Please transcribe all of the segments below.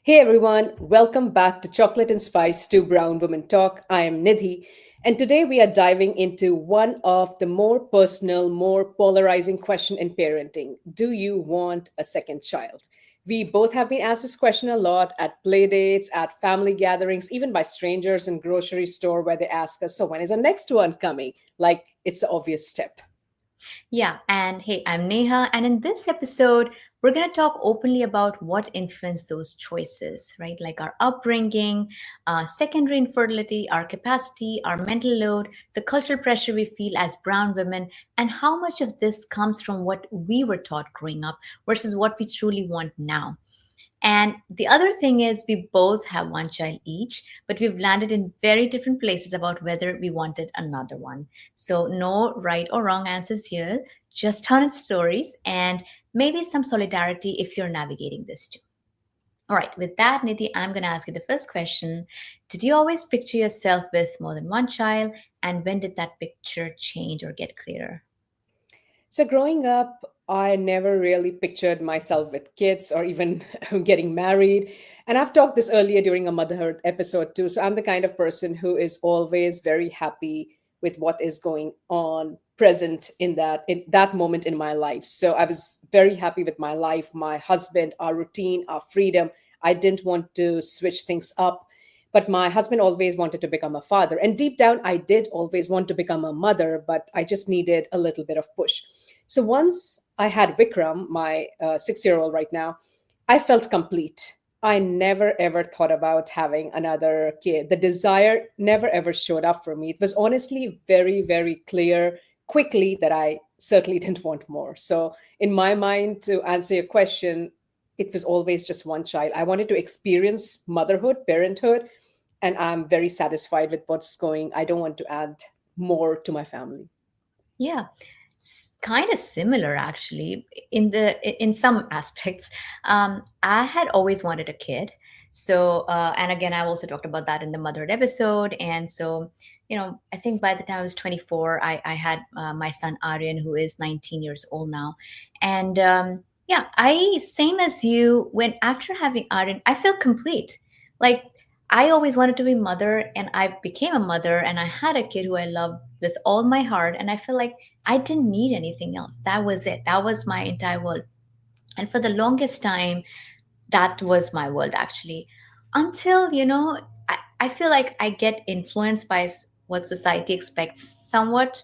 Hey everyone, welcome back to Chocolate and Spice to Brown Women Talk. I am Nidhi, and today we are diving into one of the more personal, more polarizing question in parenting. Do you want a second child? We both have been asked this question a lot at play dates, at family gatherings, even by strangers in grocery store where they ask us, so when is the next one coming? Like it's the obvious step. Yeah, and hey, I'm Neha, and in this episode, we're going to talk openly about what influenced those choices, right? Like our upbringing, secondary infertility, our capacity, our mental load, the cultural pressure we feel as brown women, and how much of this comes from what we were taught growing up versus what we truly want now. And the other thing is, we both have one child each, but we've landed in very different places about whether we wanted another one. So, no right or wrong answers here, just honest stories and maybe some solidarity if you're navigating this too. All right, with that, Nidhi, I'm going to ask you the first question. Did you always picture yourself with more than one child? And when did that picture change or get clearer? So, growing up, I never really pictured myself with kids or even getting married. And I've talked this earlier during a motherhood episode too. So, I'm the kind of person who is always very happy with what is going on present in that moment in my life. So, I was very happy with my life, my husband, our routine, our freedom. I didn't want to switch things up. But my husband always wanted to become a father. And deep down, I did always want to become a mother, but I just needed a little bit of push. So once I had Vikram, my 6 year old right now, I felt complete. I never ever thought about having another kid. The desire never ever showed up for me. It was honestly very, very clear quickly that I certainly didn't want more. So, in my mind, to answer your question, it was always just one child. I wanted to experience motherhood, parenthood, and I'm very satisfied with what's going. I don't want to add more to my family. Yeah, kind of similar actually in some aspects. I had always wanted a kid, so and again, I also talked about that in the motherhood episode. And so, I think by the time I was 24, I had my son Aryan, who is 19 years old now. And yeah, I same as you, when after having Aryan I feel complete. Like, I always wanted to be mother, and I became a mother, and I had a kid who I love with all my heart, and I feel like I didn't need anything else. That was it. That was my entire world. And for the longest time, that was my world actually. Until, I feel like I get influenced by what society expects somewhat,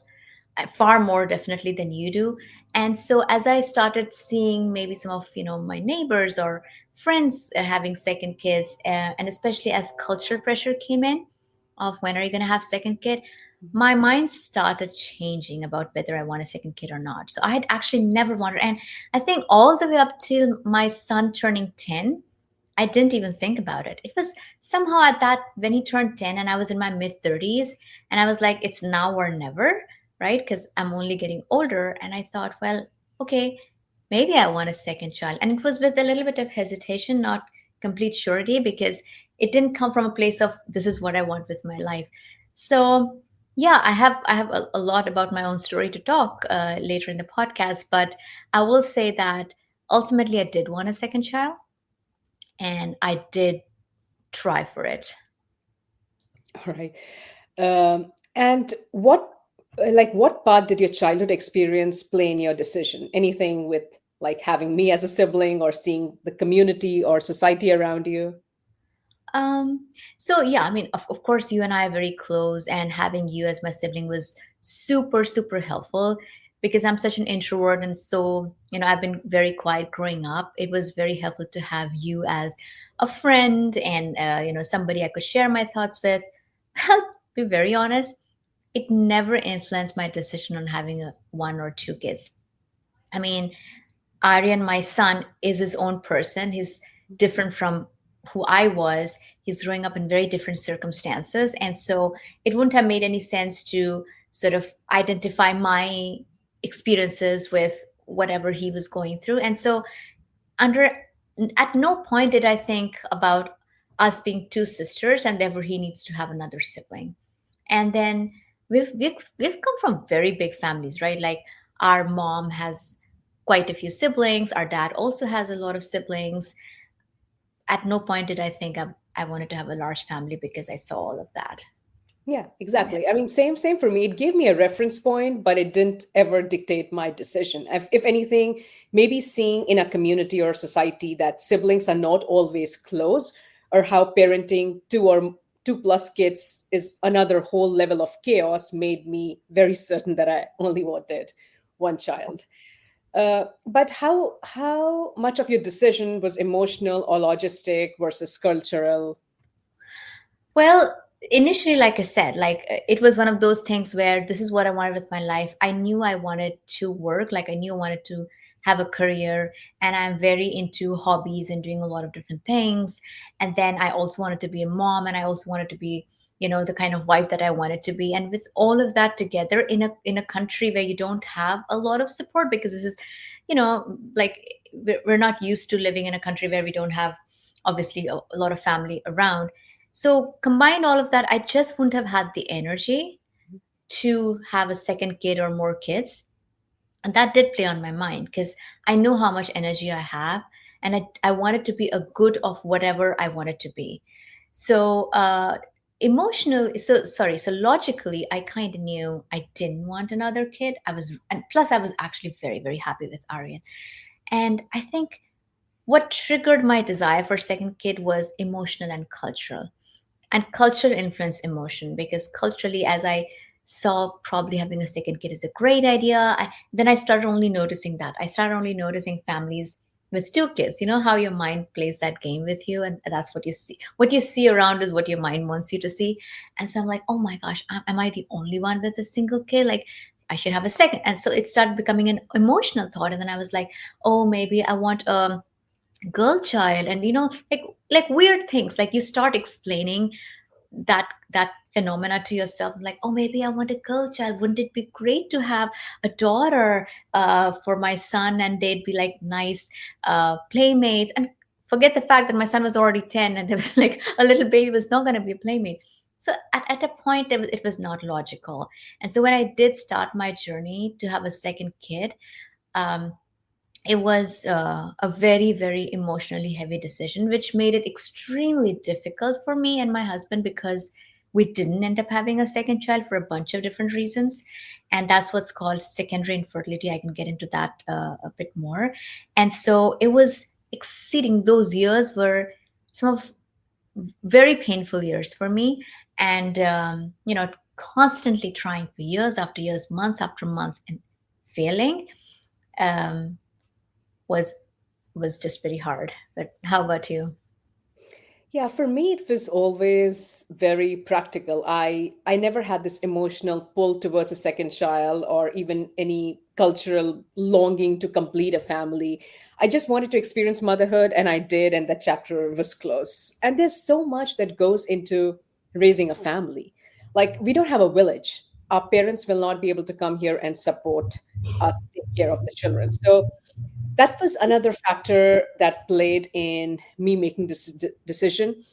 far more definitely than you do. And so as I started seeing maybe some of, my neighbors or friends having second kids, and especially as cultural pressure came in of when are you going to have second kid, my mind started changing about whether I want a second kid or not. So I had actually never wanted, and I think all the way up till my son turning 10, I didn't even think about it. It was somehow at that when he turned 10 and I was in my mid 30s, and I was like, it's now or never, right? Because I'm only getting older. And I thought, well, okay, maybe I want a second child. And it was with a little bit of hesitation, not complete surety, because it didn't come from a place of this is what I want with my life. So yeah, I have a lot about my own story to talk later in the podcast, but I will say that ultimately I did want a second child, and I did try for it. All right. And what part did your childhood experience play in your decision? Anything with like having me as a sibling or seeing the community or society around you? Um, so yeah, I mean, of course, you and I are very close, and having you as my sibling was super, super helpful because I'm such an introvert, and so I've been very quiet growing up. It was very helpful to have you as a friend and somebody I could share my thoughts with. I'll be very honest, it never influenced my decision on having one or two kids. I mean, Aryan, my son, is his own person. He's different from who I was. He's growing up in very different circumstances. And so it wouldn't have made any sense to sort of identify my experiences with whatever he was going through. And so, under at no point did I think about us being two sisters and therefore he needs to have another sibling. And then we've come from very big families, right? Like, our mom has quite a few siblings, our dad also has a lot of siblings. at no point did I think I wanted to have a large family because I saw all of that. Yeah, Yeah. exactly. I mean, same for me. It gave me a reference point, but it didn't ever dictate my decision. If anything, maybe seeing in a community or society that siblings are not always close, or how parenting two or two plus kids is another whole level of chaos, made me very certain that I only wanted one child. But how much of your decision was emotional or logistic versus cultural? Well, initially, like I said, like it was one of those things where this is what I wanted with my life. I knew I wanted to work, like I knew I wanted to have a career, and I'm very into hobbies and doing a lot of different things. And then I also wanted to be a mom, and I also wanted to be, the kind of wife that I wanted to be. And with all of that together in a country where you don't have a lot of support, because this is, like we're not used to living in a country where we don't have obviously a lot of family around. So combine all of that, I just wouldn't have had the energy to have a second kid or more kids. And that did play on my mind because I know how much energy I have, and I wanted to be a good of whatever I wanted to be. So so logically, I kind of knew I didn't want another kid. And plus I was actually very, very happy with Aryan. And I think what triggered my desire for second kid was emotional and cultural. And culture influence emotion, because culturally, as I saw probably having a second kid is a great idea, then I started only noticing that. I started only noticing families with two kids. You know how your mind plays that game with you, and that's what you see. What you see around is what your mind wants you to see. And so I'm like, oh my gosh, am I the only one with a single kid? Like, I should have a second. And so it started becoming an emotional thought. And then I was like, oh, maybe I want girl child. And like weird things, like you start explaining that phenomena to yourself, like, oh, maybe I want a girl child. Wouldn't it be great to have a daughter for my son, and they'd be like nice playmates. And forget the fact that my son was already 10, and there was like a little baby was not going to be a playmate. So at a point it was not logical. And so when I did start my journey to have a second kid, um, it was a very, very emotionally heavy decision, which made it extremely difficult for me and my husband, because we didn't end up having a second child for a bunch of different reasons. And that's what's called secondary infertility. I can get into that a bit more. And so it was exceeding, those years were some of very painful years for me. And, constantly trying for years after years, month after month, and failing. Um, was was just very hard. But how about you? Yeah, for me it was always very practical. I never had this emotional pull towards a second child or even any cultural longing to complete a family. I just wanted to experience motherhood, and I did, and that chapter was closed. And there's so much that goes into raising a family. Like, we don't have a village. Our parents will not be able to come here and support us take care of the children. So that was another factor that played in me making this decision.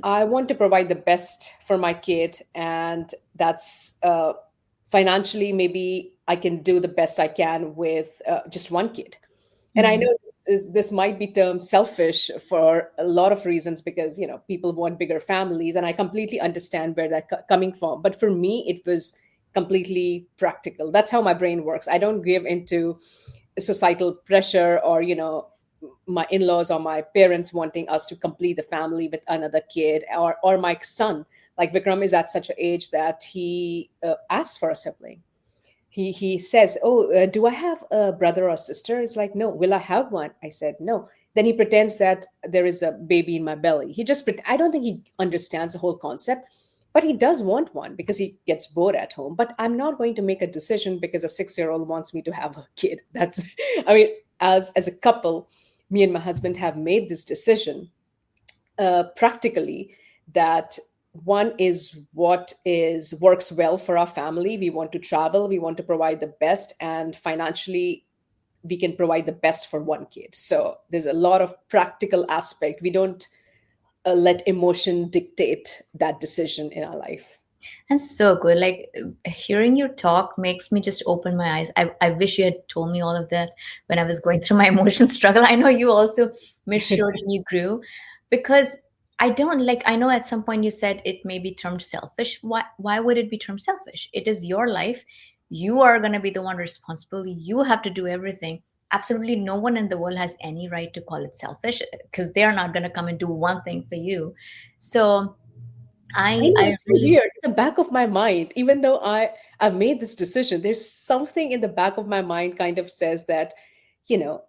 I want to provide the best for my kid, and that's financially, maybe I can do the best I can with just one kid. And I Mhm. know this might be termed selfish for a lot of reasons, because people want bigger families, and I completely understand where that coming from. But for me, it was completely practical. That's how my brain works. I don't give into societal pressure, or my in-laws or my parents wanting us to complete the family with another kid, or my son. Like, Vikram is at such an age that he asks for a sibling. He says, oh, do I have a brother or sister? It's like, no. Will I have one? I said, no. Then he pretends that there is a baby in my belly. I don't think he understands the whole concept, but he does want one because he gets bored at home. But I'm not going to make a decision because a 6-year-old wants me to have a kid. That's I mean, as a couple, me and my husband have made this decision practically, that one is what is works well for our family. We want to travel, we want to provide the best, and financially we can provide the best for one kid. So there's a lot of practical aspect. We don't let emotion dictate that decision in our life. That's so good. Like hearing your talk makes me just open my eyes. I wish you had told me all of that when I was going through my emotion struggle. I know you also matured and you grew. because I don't like, I know at some point you said it may be termed selfish. Why would it be termed selfish? It is your life. You are going to be the one responsible. You have to do everything. Absolutely no one in the world has any right to call it selfish, because they're not going to come and do one thing for you. So I I know I it's so really, weird. In the back of my mind, even though I've made this decision, there's something in the back of my mind kind of says that, you know,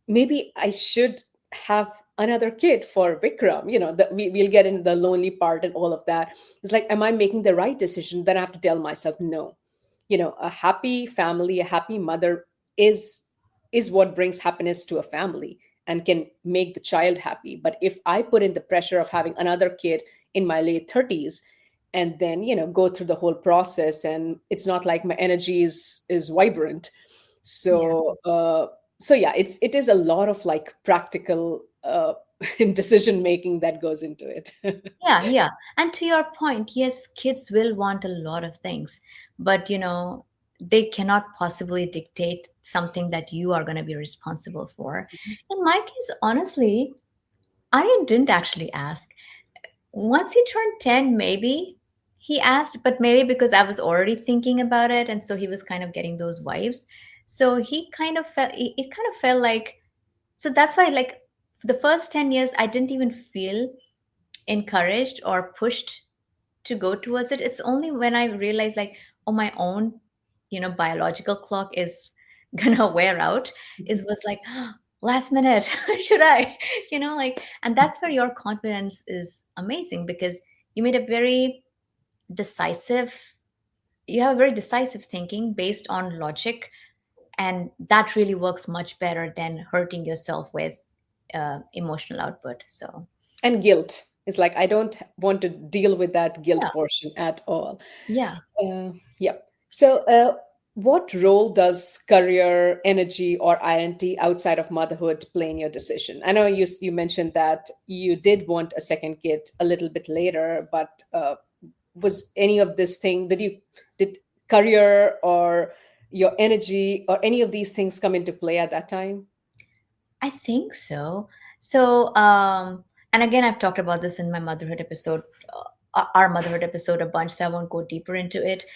maybe I should have another kid for Vikram. That we'll get in the lonely part and all of that. It's like, am I making the right decision? Then I have to tell myself no. A happy family, a happy mother is is what brings happiness to a family and can make the child happy. But if I put in the pressure of having another kid in my late 30s, and then go through the whole process, and it's not like my energy is vibrant. yeah. So yeah, it is a lot of like practical decision making that goes into it. Yeah, yeah. And to your point, yes, kids will want a lot of things, but they cannot possibly dictate something that you are going to be responsible for. In my case, honestly, Aryan didn't actually ask. Once he turned 10, maybe he asked, but maybe because I was already thinking about it, and so he was kind of getting those vibes. So he kind of felt, it kind of felt like, so that's why, like, for the first 10 years, I didn't even feel encouraged or pushed to go towards it. It's only when I realized, like, oh, my own, biological clock is gonna wear out, is was like, last minute, should I? Like, and that's where your confidence is amazing, because you made a very decisive, you have a very decisive thinking based on logic, and that really works much better than hurting yourself with emotional output. So And guilt is like, I don't want to deal with that yeah, guilt portion at all. yeah. Yeah. So what role does career, energy, or identity outside of motherhood play in your decision? I know you mentioned that you did want a second kid a little bit later, but was any of this thing that you did career or your energy or any of these things come into play at that time? I think so. So, and again, I've talked about this in my motherhood episode, our motherhood episode, a bunch, so I won't go deeper into it,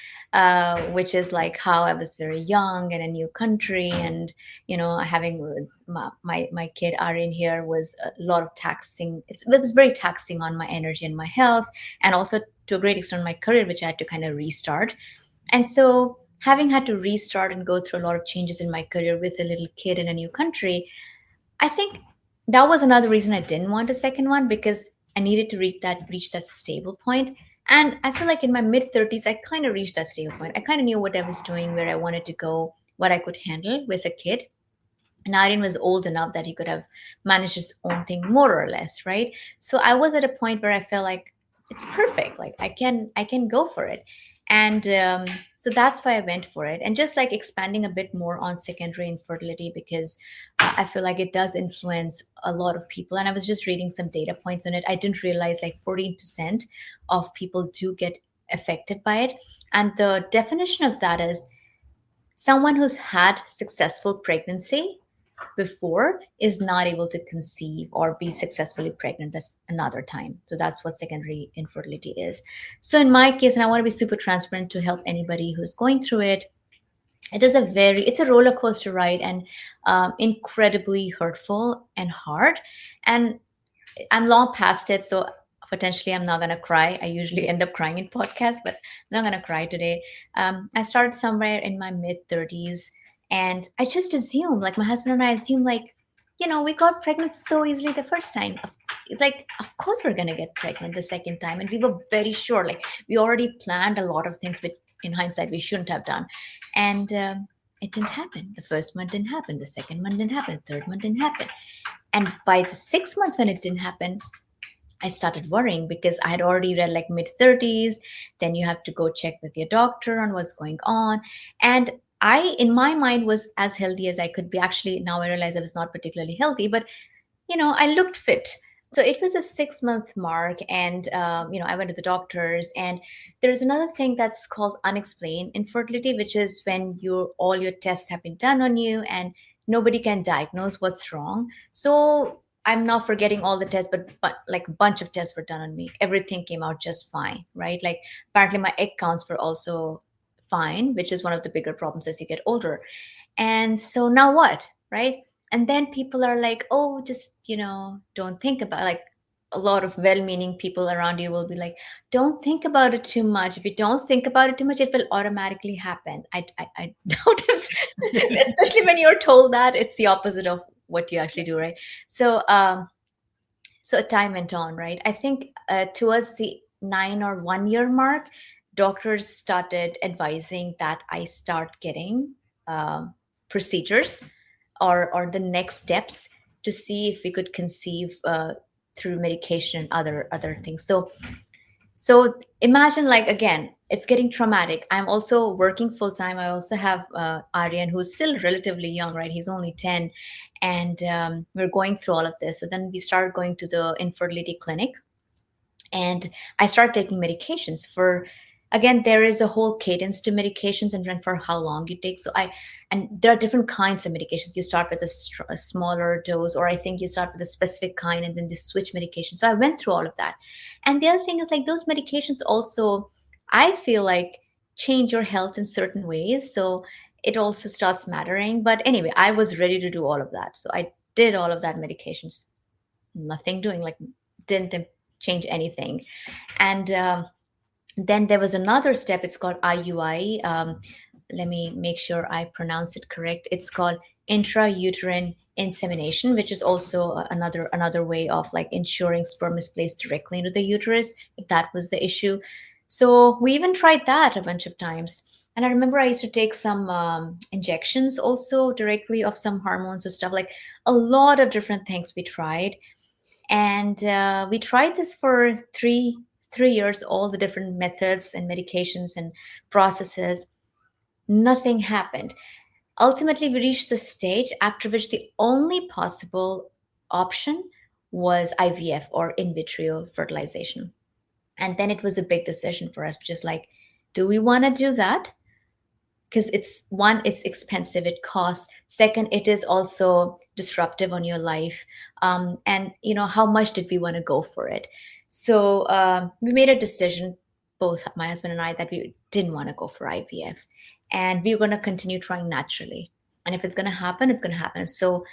which is like how I was very young in a new country, and having my kid Aryan here was a lot of taxing. It was very taxing on my energy and my health, and also to a great extent my career, which I had to kind of restart. And so, having had to restart and go through a lot of changes in my career with a little kid in a new country, I think that was another reason I didn't want a second one, because I needed to reach that stable point. And I feel like in my mid 30s, I kind of reached that stable point. I kind of knew what I was doing, where I wanted to go, what I could handle with a kid. And Aryan was old enough that he could have managed his own thing more or less, right? So I was at a point where I felt like it's perfect. Like I can go for it. And so that's why I went for it. And just like expanding a bit more on secondary infertility, because I feel like it does influence a lot of people. And I was just reading some data points on it. I didn't realize like 14% of people do get affected by it. And the definition of that is someone who's had successful pregnancy before is not able to conceive or be successfully pregnant this another time. So that's what secondary infertility is. So in my case, and I want to be super transparent to help anybody who's going through it, it's a roller coaster ride, and incredibly hurtful and hard. And I'm long past it, so potentially I'm not gonna cry. I usually end up crying in podcasts, but I'm not gonna cry today. I started somewhere in my mid 30s, and I just assumed, like my husband and I assumed, like we got pregnant so easily the first time. It's like, of course we're gonna get pregnant the second time, and we were very sure. Like we already planned a lot of things, but in hindsight we shouldn't have done, and it didn't happen. The first month didn't happen. The second month didn't happen. The third month didn't happen. And by the 6 months when it didn't happen, I started worrying, because I had already read like mid 30s. Then you have to go check with your doctor on what's going on. And I, in my mind, was as healthy as I could be. Actually, now I realize I was not particularly healthy, but I looked fit. So it was a 6 month mark, and I went to the doctors. And there's another thing that's called unexplained infertility, which is when all your tests have been done on you, and nobody can diagnose what's wrong. So I'm not forgetting all the tests, but like a bunch of tests were done on me. Everything came out just fine, right? Like apparently my egg counts were also fine, which is one of the bigger problems as you get older. And so now what, right? And then people are like, oh, just, don't think about, like, a lot of well-meaning people around you will be like, don't think about it too much. If you don't think about it too much, it will automatically happen. I doubt especially when you're told that it's the opposite of what you actually do, right? So time went on, right? I think towards the 9 or 1 year mark, doctors started advising that I start getting procedures, or the next steps to see if we could conceive through medication and other things. So imagine, like, again, it's getting traumatic. I'm also working full time. I also have Aryan, who's still relatively young, right? He's only 10. And we're going through all of this. So then we started going to the infertility clinic, and I started taking medications for, again, there is a whole cadence to medications and for how long you take. And there are different kinds of medications. You start with a smaller dose, or I think you start with a specific kind and then they switch medication. So I went through all of that. And the other thing is, like, those medications also, I feel like, change your health in certain ways. So it also starts mattering. But anyway, I was ready to do all of that. So I did all of that medications. Nothing doing, like, didn't change anything. And then there was another step. It's called IUI. Let me make sure I pronounce it correct. It's called intrauterine insemination, which is also another way of, like, ensuring sperm is placed directly into the uterus if that was the issue. So we even tried that a bunch of times. And I remember I used to take some injections also directly of some hormones or stuff, like a lot of different things we tried. And we tried this for three years, all the different methods and medications and processes. Nothing happened. Ultimately, we reached the stage after which the only possible option was IVF, or in vitro fertilization. And then it was a big decision for us, just like, do we want to do that? Because it's expensive, it costs. Second, it is also disruptive on your life. And how much did we want to go for it? So we made a decision, both my husband and I, that we didn't want to go for IVF, and we were going to continue trying naturally. And if it's going to happen, it's going to happen. So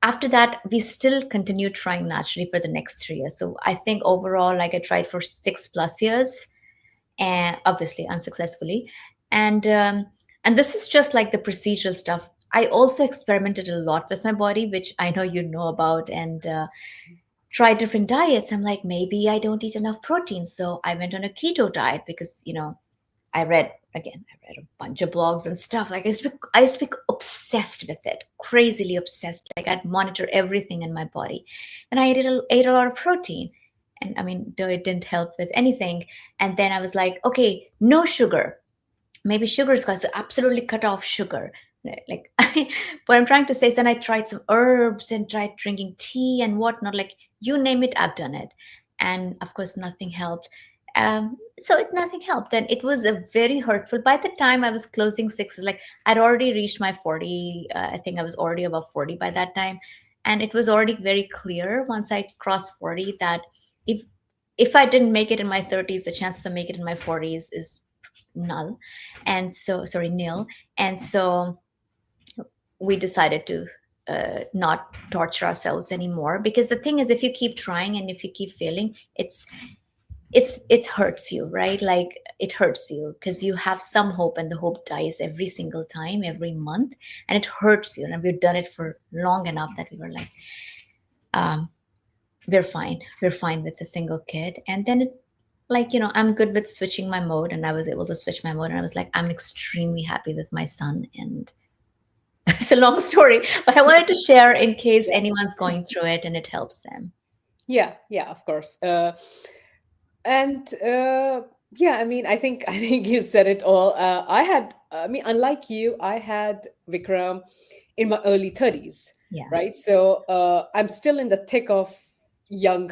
after that, we still continued trying naturally for the next 3 years. So I think overall, like, I tried for 6+ years, and obviously unsuccessfully. And this is just like the procedural stuff. I also experimented a lot with my body, which I know you know about, and tried different diets. I'm like, maybe I don't eat enough protein, so I went on a keto diet because I read a bunch of blogs and stuff. Like, I used to be obsessed with it, crazily obsessed. Like, I'd monitor everything in my body, and I ate a lot of protein. And I mean, though it didn't help with anything. And then I was like, okay, no sugar. Maybe sugar is cause, so absolutely cut off sugar. Like, what I'm trying to say is, then I tried some herbs and tried drinking tea and whatnot. Like, you name it, I've done it. And of course, nothing helped. Nothing helped. And it was a very hurtful. By the time I was closing six, like, I'd already reached my 40. I think I was already above 40 by that time. And it was already very clear once I crossed 40 that if I didn't make it in my 30s, the chances to make it in my 40s is null. And so, sorry, nil. And so we decided to not torture ourselves anymore, because the thing is, if you keep trying and if you keep failing, it hurts you, right? Like, it hurts you because you have some hope, and the hope dies every single time, every month, and it hurts you. And we've done it for long enough that we were like, we're fine with a single kid. And then I'm good with switching my mode, and I was able to switch my mode, and I was like, I'm extremely happy with my son. And it's a long story, but I wanted to share in case anyone's going through it and it helps them. Yeah, yeah, of course. And Yeah, I mean, I think you said it all. I mean, unlike you, I had Vikram in my early 30s, Yeah. right? So I'm still in the thick of young,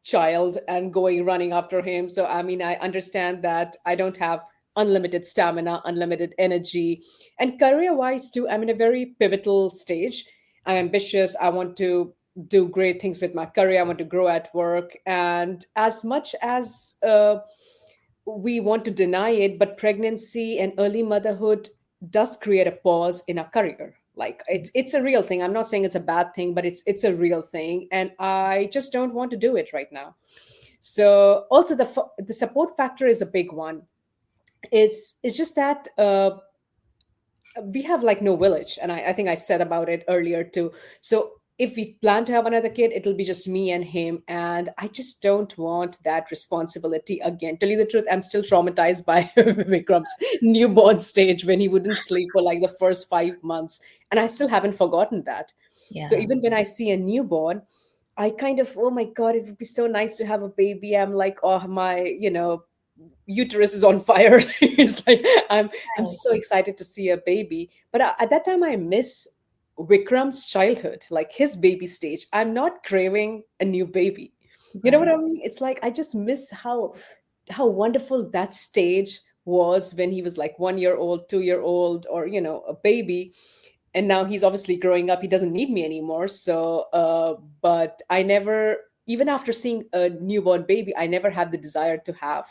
child, and running after him. So I mean, I understand that I don't have unlimited stamina, unlimited energy, and career-wise too. I'm in a very pivotal stage. I'm ambitious. I want to do great things with my career. I want to grow at work. And as much as we want to deny it, but pregnancy and early motherhood does create a pause in our career. Like it's a real thing. I'm not saying it's a bad thing, but it's a real thing, and I just don't want to do it right now. So also the support factor is a big one. It's just that we have like no village, and I think I said about it earlier too. So if we plan to have another kid, it'll be just me and him, and I just don't want that responsibility again. Tell you the truth, I'm still traumatized by Vikram's newborn stage when he wouldn't sleep for like the first 5 months, and I still haven't forgotten that. So Yeah. even when I see a newborn, I kind of, oh my God, it would be so nice to have a baby. I'm like, oh, my, uterus is on fire. It's like I'm Right. so excited to see a baby. But at that time, I miss Vikram's childhood, like his baby stage. I'm not craving a new baby. You know what Right. I mean? It's like I just miss how wonderful that stage was when he was like 1 year old, 2 year old, or a baby. And now he's obviously growing up. He doesn't need me anymore. So, but I never, even after seeing a newborn baby, I never had the desire to have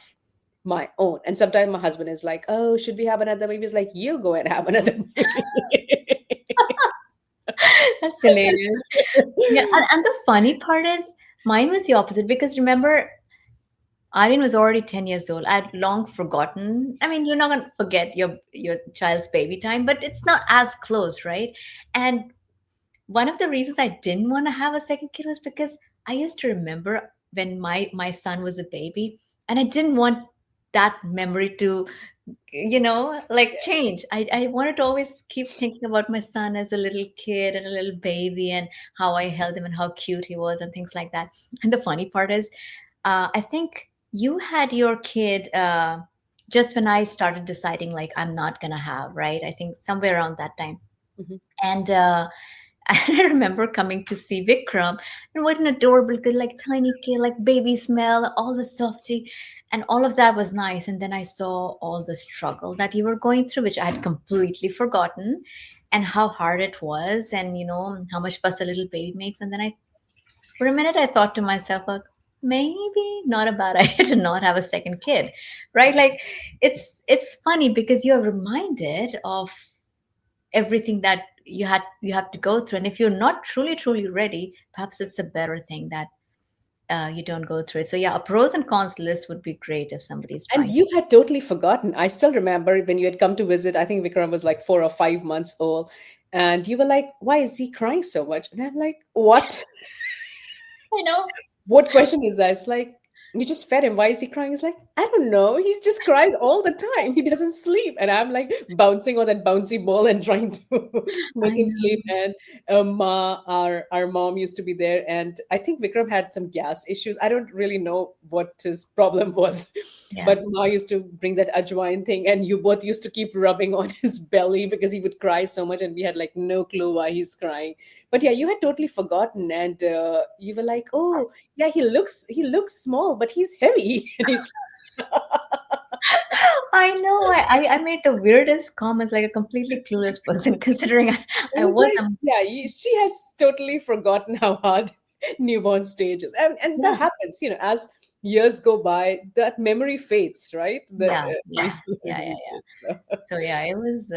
my own. And sometimes my husband is like, "Oh, should we have another baby?" He's like, "You go and have another baby." That's hilarious. Yeah, and the funny part is mine was the opposite because remember, Aryan was already 10 years old. I'd long forgotten. I mean, you're not gonna forget your child's baby time, but it's not as close, right? And one of the reasons I didn't want to have a second kid was because I used to remember when my son was a baby, and I didn't want that memory to like change. I wanted to always keep thinking about my son as a little kid and a little baby and how I held him and how cute he was and things like that. And the funny part is, I think you had your kid just when I started deciding like I'm not gonna have, right? I think somewhere around that time. Mhm. And I remember coming to see Vikram, and what an adorable kid, like tiny kid, like baby smell, all the softy, and all of that was nice. And then I saw all the struggle that you were going through, which I had completely forgotten, and how hard it was, and how much fuss a little baby makes. And then for a minute, I thought to myself, like, maybe not a bad idea to not have a second kid, right? Like, it's funny because you're reminded of everything that you have to go through, and if you're not truly ready, perhaps it's a better thing that you don't go through it. So yeah, a pros and cons list would be great if somebody's And trying. you had totally forgotten. I still remember when you had come to visit. I think Vikram was like 4 or 5 months old. And you were like, "Why is he crying so much?" And I'm like, "What? I know. What question is that?" It's like, "You just fed him. Why is he crying?" He's like, "I don't know. He just cries all the time. He doesn't sleep." And I'm like bouncing on that bouncy ball and trying to make I him know. sleep. And our mom used to be there. And I think Vikram had some gas issues. I don't really know what his problem was. Yeah. But Ma used to bring that ajwain thing, and you both used to keep rubbing on his belly because he would cry so much, and we had like no clue why he's crying. But yeah, you had totally forgotten, and you were like, "Oh, yeah, he looks small, but he's heavy." And he's I know. I made the weirdest comments like a completely clueless person considering I it was was like, yeah, she has totally forgotten how hard newborn stage is, and that yeah. happens, as years go by, that memory fades, right? The Yeah, yeah, facial yeah, yeah, memory yeah. fades. So yeah, it was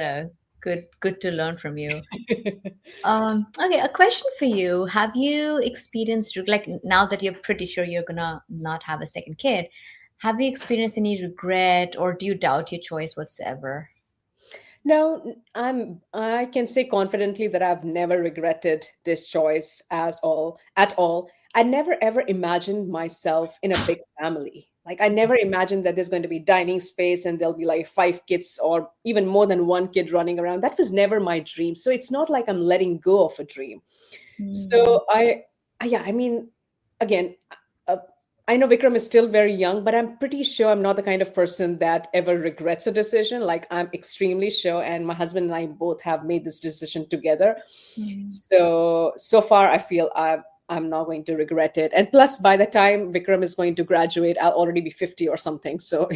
good to learn from you. So. Okay, a question for you. Have you experienced, like, now that you're pretty sure you're gonna not have a second kid, have you experienced any regret or do you doubt your choice whatsoever? No, I can say confidently that I've never regretted this choice at all. I never ever imagined myself in a big family. Like I never imagined that there's going to be dining space and there'll be like 5 kids or even more than one kid running around. That was never my dream. So it's not like I'm letting go of a dream. Hmm. So yeah, I mean, again, uh, I know Vikram is still very young, but I'm pretty sure I'm not the kind of person that ever regrets a decision. Like I'm extremely sure, and my husband and I both have made this decision together. Hmm. So far, I feel I'm not going to regret it. And plus, by the time Vikram is going to graduate, I'll already be 50 or something. So,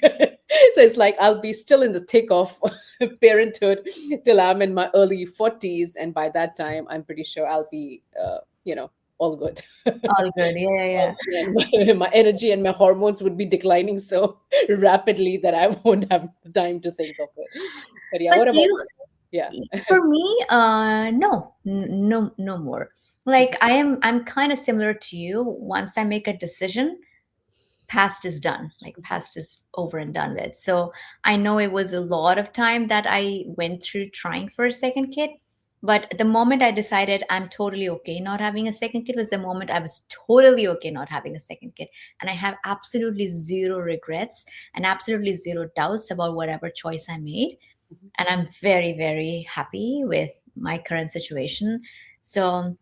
so it's like I'll be still in the thick of parenthood till I'm in my early 40s, and by that time, I'm pretty sure I'll be all good. All good. Yeah, yeah, yeah. And my energy and my hormones would be declining so rapidly that I won't have time to think of it. But yeah, But what do about you, yeah? for me, no, no, no more. Like I'm kind of similar to you. Once I make a decision, past is done, like past is over and done with. So I know it was a lot of time that I went through trying for a second kid, but the moment I decided I'm totally okay not having a second kid was the moment I was totally okay not having a second kid. And I have absolutely zero regrets and absolutely zero doubts about whatever choice I made. And I'm very, very happy with my current situation. So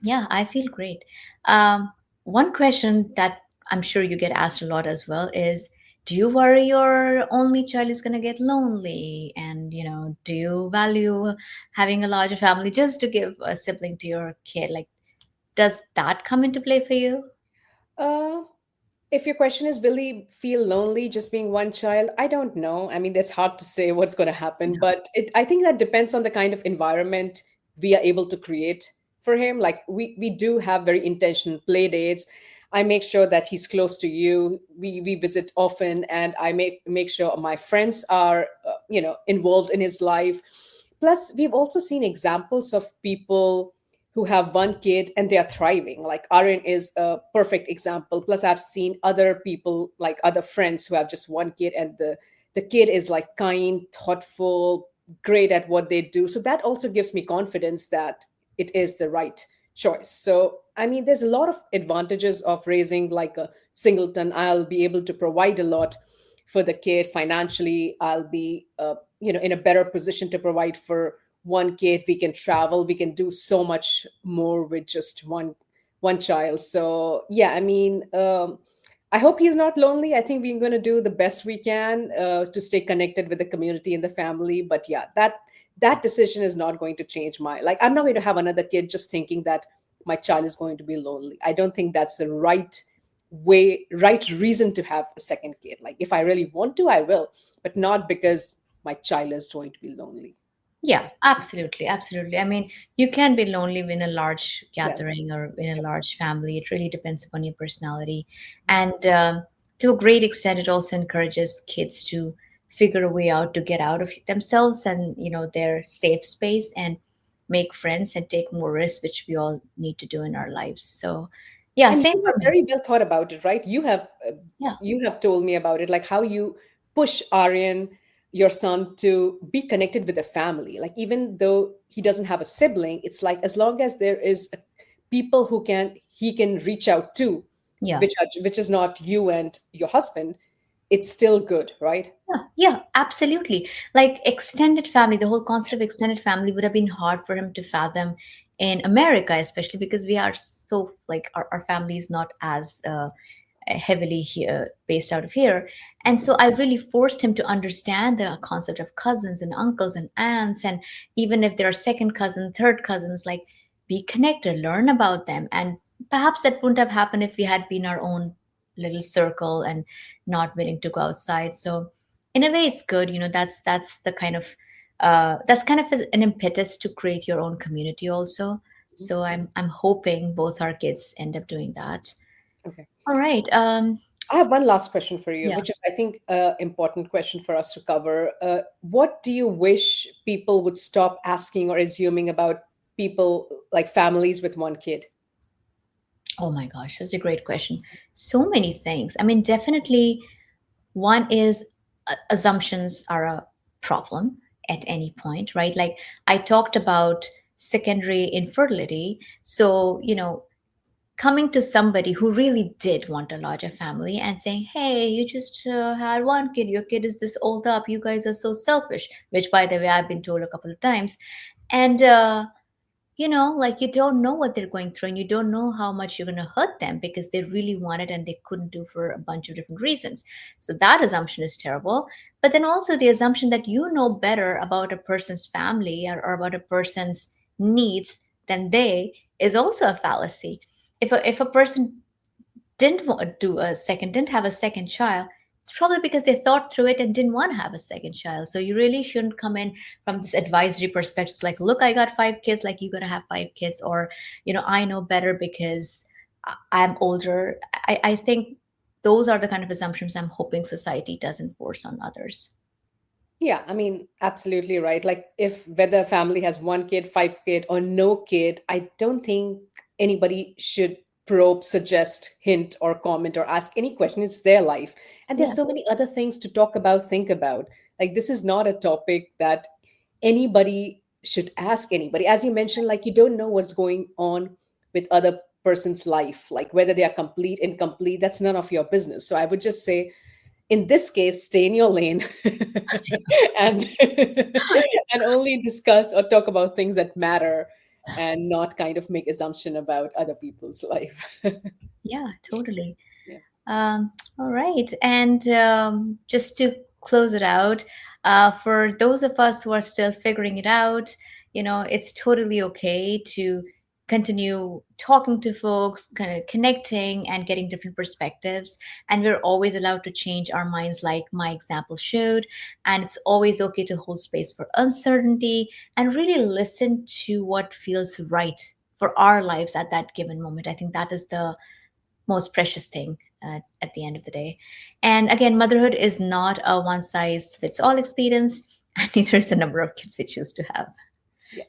yeah, I feel great. One question that I'm sure you get asked a lot as well is, do you worry your only child is going to get lonely? And, do you value having a larger family just to give a sibling to your kid? Like, does that come into play for you? Uh, if your question is, will he feel lonely just being one child? I don't know. I mean, it's hard to say what's going to happen, No. but I think that depends on the kind of environment we are able to create for him. Like we do have very intentional play dates. I make sure that he's close to you. We visit often, and I make sure my friends are involved in his life. Plus, we've also seen examples of people who have one kid and they are thriving. Like Aryan is a perfect example. Plus, I've seen other people, like other friends who have just one kid, and the kid is like kind, thoughtful, great at what they do. So that also gives me confidence that it is the right choice. So I mean, there's a lot of advantages of raising like a singleton. I'll be able to provide a lot for the kid financially. I'll be in a better position to provide for one kid. We can travel, we can do so much more with just one child. So yeah, I mean, I hope he's not lonely. I think we're going to do the best we can to stay connected with the community and the family. But yeah, that decision is not going to change my, like, I'm not going to have another kid just thinking that my child is going to be lonely. I don't think that's the right reason to have a second kid. Like if I really want to, I will, but not because my child is going to be lonely. Yeah, absolutely, absolutely. I mean, you can be lonely in a large Yeah. gathering or in a large family. It really depends upon your personality, and to a great extent, it also encourages kids to figure a way out to get out of themselves and their safe space and make friends and take more risks, which we all need to do in our lives. So, yeah, And same you for have me. very well thought about it, right? Yeah. You have told me about it, like how you push Aryan, your son, to be connected with a family. Like even though he doesn't have a sibling, it's like as long as there is people who he can reach out to, Yeah. which is not you and your husband, it's still good, right? Yeah, yeah, absolutely. Like extended family, the whole concept of extended family would have been hard for him to fathom in America, especially because we are so like our family is not as heavily here based out of here. And so I really forced him to understand the concept of cousins and uncles and aunts, and even if there are second cousin, third cousins, like be connected, learn about them. And perhaps that wouldn't have happened if we had been our own little circle and not willing to go outside. So in a way it's good, that's the kind of that's kind of an impetus to create your own community also. So I'm hoping both our kids end up doing that. Okay. All right. I have one last question for you, Yeah. which is, I think, important question for us to cover. What do you wish people would stop asking or assuming about people, like families with one kid? Oh my gosh, that's a great question. So many things. I mean, definitely one is assumptions are a problem at any point, right? Like I talked about secondary infertility. So, coming to somebody who really did want a larger family and saying, hey, you just had one kid, your kid is this old up, you guys are so selfish, which by the way I've been told a couple of times. And like you don't know what they're going through and you don't know how much you're going to hurt them because they really wanted and they couldn't do for a bunch of different reasons. So that assumption is terrible. But then also the assumption that you know better about a person's family or about a person's needs than they is also a fallacy. If a person didn't have a second child, it's probably because they thought through it and didn't want to have a second child. So you really shouldn't come in from this advisory perspective, like, look, I got 5 kids, like you got to have 5 kids, or I know better because I'm older. I think those are the kind of assumptions I'm hoping society doesn't force on others. Yeah, I mean, absolutely right. Like, if whether a family has one kid, five kid, or no kid, I don't think anybody should probe, suggest, hint, or comment, or ask any question. It's their life. And there's Yeah. so many other things to talk about, think about. Like, this is not a topic that anybody should ask anybody. As you mentioned, like, you don't know what's going on with other person's life, like whether they are complete, incomplete, that's none of your business. So I would just say, in this case, stay in your lane and and only discuss or talk about things that matter, and not kind of make assumption about other people's life. Yeah, totally. Yeah. All right. And just to close it out, for those of us who are still figuring it out, it's totally okay to continue talking to folks, kind of connecting and getting different perspectives. And we're always allowed to change our minds, like my example showed. And it's always okay to hold space for uncertainty and really listen to what feels right for our lives at that given moment. I think that is the most precious thing at the end of the day. And again, motherhood is not a one size fits all experience, and neither is the number of kids we choose to have. Yeah.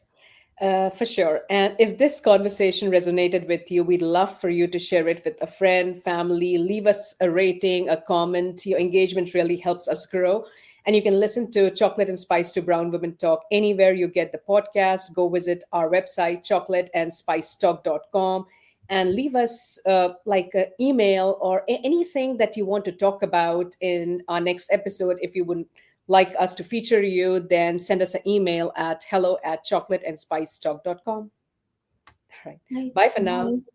For sure. And if this conversation resonated with you, we'd love for you to share it with a friend, family. Leave us a rating, a comment. Your engagement really helps us grow. And you can listen to Chocolate and Spice to Brown Women Talk anywhere you get the podcast. Go visit our website, chocolateandspicetalk.com, and leave us like an email or anything that you want to talk about in our next episode. If you would like us to feature you, then send us an email at hello@chocolateandspicetalk.com. All right. Right. Bye for now. Bye.